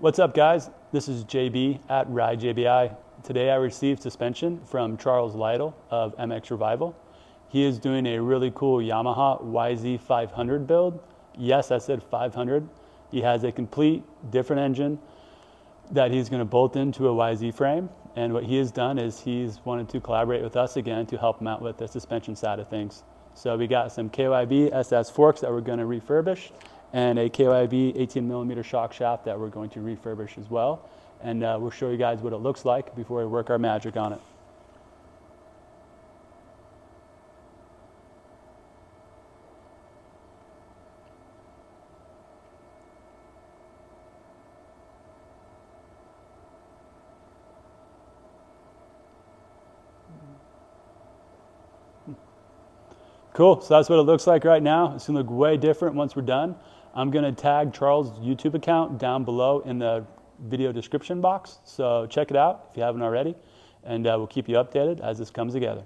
What's up, guys? This is JB at RideJBI. Today I received suspension from Charles Lytle of mXrevival. He is doing a really cool Yamaha YZ500 build. Yes, I said 500. He has a complete different engine that he's going to bolt into a YZ frame. And what he has done is he's wanted to collaborate with us again to help him out with the suspension side of things. So we got some KYB SS forks that we're going to refurbish, and a KYB 18mm shock shaft that we're going to refurbish as well. And we'll show you guys what it looks like before we work our magic on it. Cool, so that's what it looks like right now. It's gonna look way different once we're done. I'm gonna tag Charles' YouTube account down below in the video description box. So check it out if you haven't already, and we'll keep you updated as this comes together.